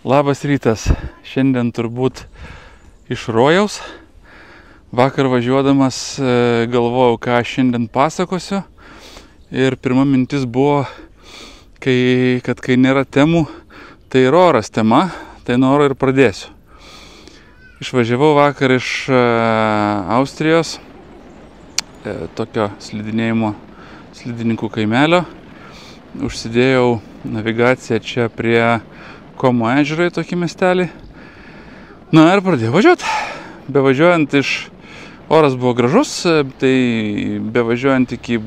Labas rytas. Šiandien turbūt iš rojaus. Vakar važiuodamas galvojau, ką šiandien pasakosiu. Ir pirma mintis buvo, kad kai nėra temų, tai ir oras tema, tai nuo oro ir pradėsiu. Išvažiavau vakar iš Austrijos, tokio slidininkų kaimelio. Užsidėjau navigaciją čia prie Komo ežero į tokį miestelį. Na ir pradėjau važiuoti. Bevažiuojant oras buvo gražus, tai bevažiuojant iki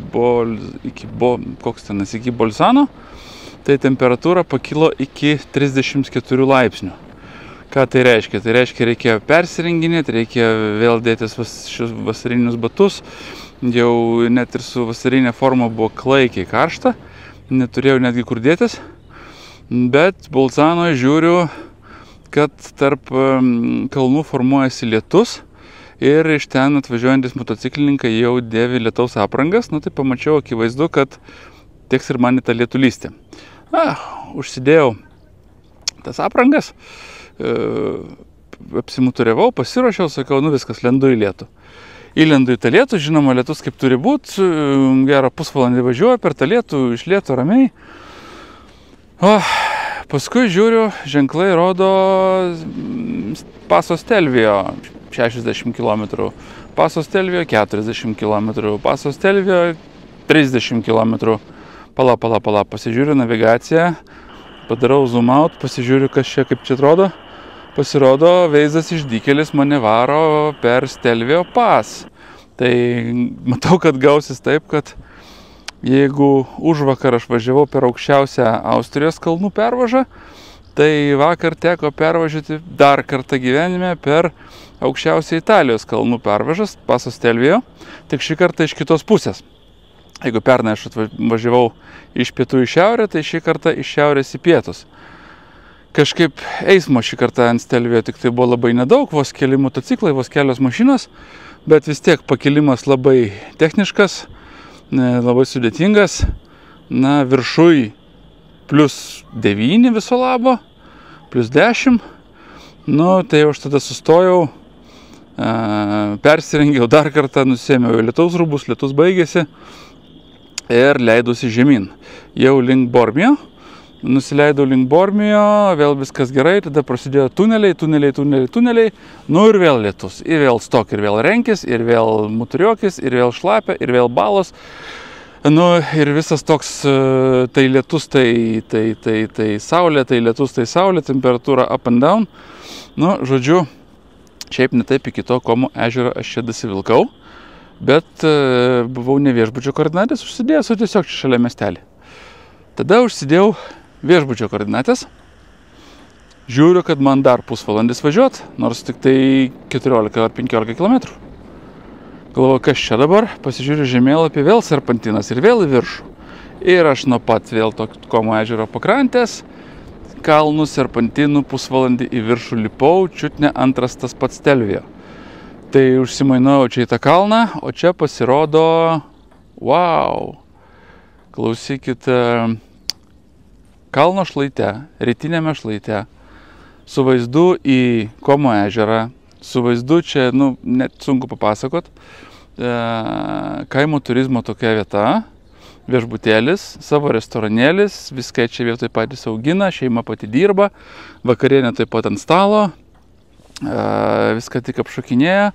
Bolzano, tai temperatūra pakilo iki 34 laipsnių. Ką tai reiškia? Tai reiškia, reikėjo persirenginėti, reikėjo vėl dėtis šius vasarinius batus. Jau net ir su vasarinė forma buvo klaikiai karšta, neturėjau netgi kur dėtis. Bet Bolzanoje žiūriu, kad tarp kalnų formuojasi lietus ir iš ten atvažiuojantis motociklininkai jau dėvi lietaus aprangas. Nu tai pamačiau akivaizdu, kad teks ir man į tą lietų lįsti. Užsidėjau tas aprangas, apsimuturiavau, pasiruošiau, sakau, nu viskas, lendu į lietų. Įlendu į tą lietų, žinoma, lietus kaip turi būti, gerą pusvalandį važiuoju per tą lietų, iš lietų ramiai. O paskui žiūriu, ženklai rodo Paso Stelvio 60 km, Paso Stelvio 40 km, Paso Stelvio 30 km. Pala, pasižiūriu navigaciją, padarau zoom out, pasižiūriu, kas čia, kaip čia atrodo. Pasirodo, vaizdas išdykėlis mane varo per Stelvio pas. Tai matau, kad gausis taip, kad jeigu užvakar aš važiavau per aukščiausią Austrijos kalnų pervažą, tai vakar teko pervažiuoti dar kartą gyvenime per aukščiausią Italijos kalnų pervažas, Paso Stelvio, tik šį kartą iš kitos pusės. Jeigu pernai aš važiavau iš pietų į šiaurę, tai šį kartą iš šiaurės į pietus. Kažkaip eismo šį kartą ant Stelvio tik tai buvo labai nedaug, vos keli motociklai, vos kelios mašinos, bet vis tiek pakilimas labai techniškas, labai sudėtingas. Na, viršui plus 9 viso labo, plus 10. Nu, tai aš tada sustojau, persirengiau dar kartą, nusėmiau lietaus rūbus, lietus baigėsi ir leidusi žemyn. Jau link Bormio. Nusileidau link Bormio, vėl viskas gerai, tada prasidėjo tuneliai, nu ir vėl lietus, ir vėl stok, ir vėl renkis, ir vėl muturiokis, ir vėl šlapia, ir vėl balos. Nu ir visas toks, tai lietus, tai saulė, tai lietus, tai saulė, temperatūra up and down. Nu, žodžiu, šiaip netaip iki to Komo ežero aš čia dasivilkau, bet buvau ne viešbučio koordinatės užsidėjęs, o tiesiog čia šalia miestelį. Tada užsidėjau viešbučio koordinatės. Žiūriu, kad man dar pusvalandis važiuot, nors tik tai 14 ar 15 km. Galvoju, kas čia dabar? Pasižiūriu žemėlapį, vėl serpantinas ir vėl į viršų. Ir aš nuo pat vėl to Komo ežero pakrantės, kalnų serpantinų pusvalandį į viršų lipau, čiut ne antras tas pats Stelvio. Tai užsimainojau čia į tą kalną, o čia pasirodo, wow, klausykit, kalno šlaite, rytinėme šlaite, su vaizdu į Komo ežerą, su vaizdu čia, nu, net sunku papasakot, kaimo turizmo tokia vieta, viešbutėlis, savo restoranėlis, viską čia vietoj patys augina, šeima pati dirba, vakarienė taip pat ant stalo, viską tik apšokinėja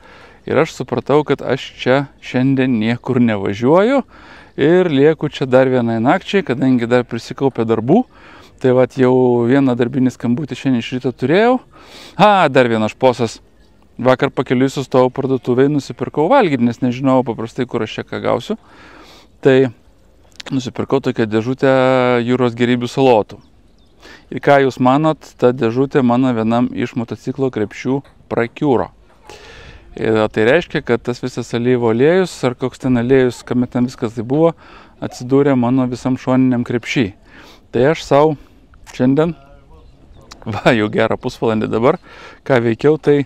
ir aš supratau, kad aš čia šiandien niekur nevažiuoju. Ir lieku čia dar vienai nakčiai, kadangi dar prisikaupė darbų. Tai vat jau vieną darbinį skambutį šiandien iš ryto turėjau. Dar vienas šposas. Vakar pakeliui sustojau parduotuvėj, nusipirkau valgyti, nes nežinau paprastai, kur aš čia ką gausiu. Tai nusipirkau tokią dėžutę jūros gėrybių salotų. Ir ką jūs manot, ta dėžutė mano vienam iš motociklo krepšių prakiūro. Ir tai reiškia, kad tas visas alyvo aliejus, ar koks ten aliejus, kame ten viskas tai buvo, atsidūrė mano visam šoniniam krepšy. Tai aš savo šiandien, jau gerą pusvalandį dabar, ką veikiau, tai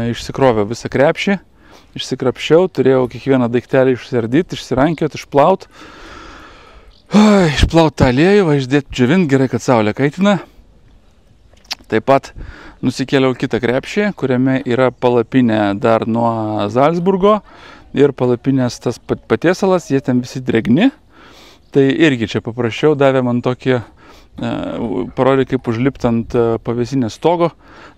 išsikroviau visą krepšį, išsikrapščiau, turėjau kiekvieną daiktelį išsiardyti, išsirankioti, išplaut. Išplaut tą aliejų, išdėti džiovint, gerai, kad saulė kaitina. Taip pat nusikėliau kitą krepšį, kuriame yra palapinė dar nuo Zalcburgo ir palapinės tas patiesalas, jie ten visi drėgni. Tai irgi čia paprašiau, davė man tokį, parodė kaip užlipti ant pavėsinės stogo,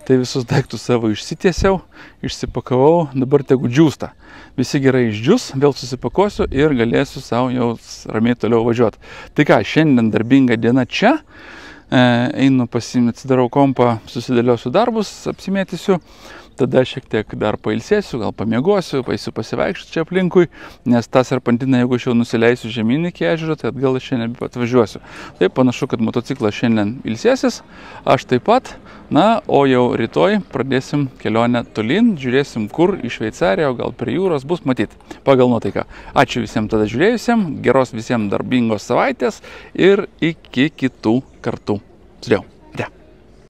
tai visus daiktus savo išsitiesiau, išsipakavau, dabar tegu džiūsta. Visi gerai išdžius, vėl susipakosiu ir galėsiu savo jau ramiai toliau važiuoti. Tai ką, šiandien darbinga diena čia, einu atsidarau kompą, susidėliosiu darbus, apsimėtysiu, tada šiek tiek dar pailsėsiu, gal pamiegosiu, paisiu pasivaikščioti čia aplinkui, nes tą serpantiną, jeigu aš jau nusileisiu žemyn iki ežero, tai atgal šiandien atvažiuosiu. Tai panašu, kad motociklas šiandien ilsėsis, aš taip pat, na, o jau rytoj pradėsim kelionę tolyn, žiūrėsim kur, į Šveicariją, gal prie jūros bus matyti, pagal nuotaiką. Ačiū visiems tada žiūrėjusiems, geros visiems darbingos savaitės ir iki kitų kartų. Sudėjau.